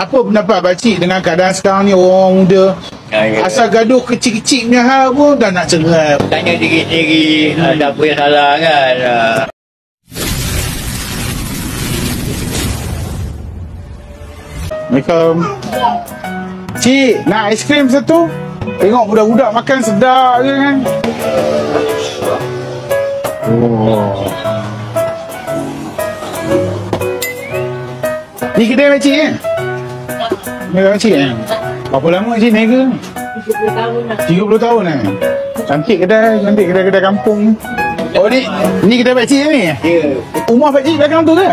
Apa pendapat pakcik dengan keadaan sekarang ni orang muda? Asal gaduh kecil-kecil punya hal pun dah nak cerai. Tanya diri sendiri ada apa yang salah kan. Assalamualaikum. Cik, nak aiskrim satu? Tengok budak-budak makan sedap je kan. Oh. Ni kedai pakcik kan? Ni kedai pakcik kan? Berapa lama pakcik niaga ni? 30 tahun lah. 30 tahun kan? Cantik kedai kampung. Oh ni kedai pakcik ni? Ya. Rumah pakcik belakang tu ke?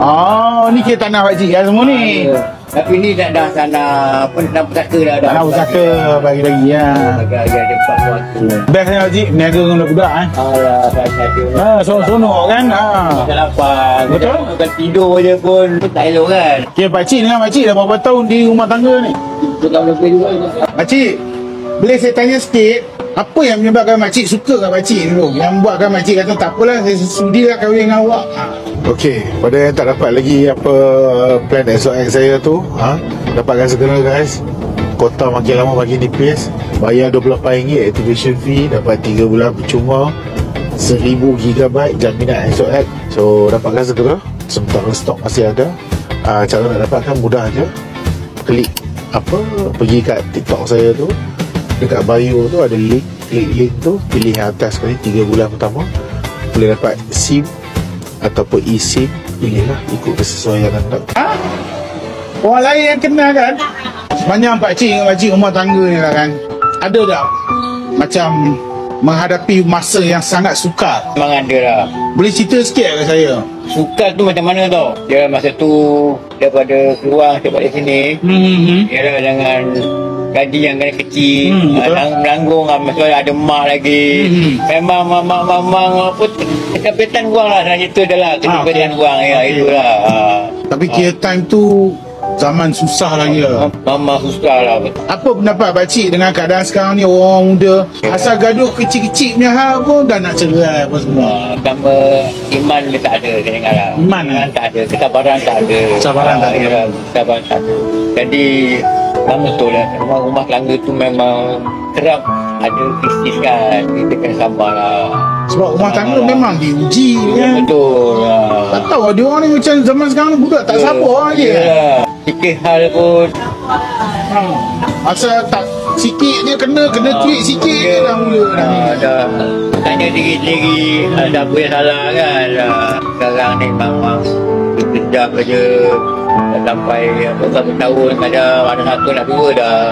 Oh, ni kira tanah pakcik kan semua ni? Tapi ni dah tanah tanah pusaka dah. Tanah pusaka bagi-bagi ya. Bagi ada tempat waktu. Best ni pakcik, niaga dengan budak kan? Alah, saya Sonok kan? tak lapar. Betul? Bukan tidur je pun tak elok kan. Kira pakcik dengan pakcik dah berapa tahun di rumah tangga ni? Tukang lebih juga. Pakcik, boleh saya tanya sikit, apa yang menyebabkan makcik suka kat pakcik dulu? Yang buatkan makcik kata tak apalah, saya sudilah kahwin dengan awak. Okey, pada yang tak dapat lagi apa plan SOX saya tu, dapatkan segera guys. Kota makin lama makin nipis. Bayar RM28 activation fee, dapat 3 bulan percuma, 1000GB jaminan SOX. So dapatkan segera, sementara stok masih ada. Cara nak dapatkan mudah je. Klik pergi kat TikTok saya tu, dekat bio tu ada link, klik link tu, pilih yang atas sekali 3 bulan pertama boleh dapat SIM ataupun eSIM, pilihlah ikut kesesuaian anda. Orang lain yang kenal kan? Sepanjang pakcik dengan pakcik rumah tangga ni lah kan, ada tak macam menghadapi masa yang sangat sukar? Memang ada lah. Boleh cerita sikit ke saya? Sukar tu macam mana tau? Dia masa tu daripada keluar daripada sini, dia dengan gaji yang kena kecil, melanggung lah, masalah ada mak lagi. Memang apa kecapetan wang lah, dalam cerita dah lah, kecapetan wang ya, itulah. Tapi kira time tu zaman susah lagi lah. Memang susah lah. Apa pendapat pakcik dengan keadaan sekarang ni orang muda? Asal gaduh kecil-kecil punya hal pun dah nak cerai apa semua. Pertama, iman dia tak ada, saya dengar lah. Iman tak ada, kesabaran tak ada. Kesabaran tak ada. Kesabaran tak ada. Jadi, memang betul lah, rumah tangga tu memang kerap ada krisis kan. Kita kena sabar lah. Sebab rumah tangga memang diuji kan. Betul lah. Tak tahu dia orang ni macam zaman sekarang budak tak sabar je. Fikir hal pun asal tak sikit dia kena tweet sikit je dah mula dah. Tanya diri sendiri ada apa yang salah kan. Sekarang ni memang kerja kerja dah sampai berapa tahun, ada satu nak dua dah.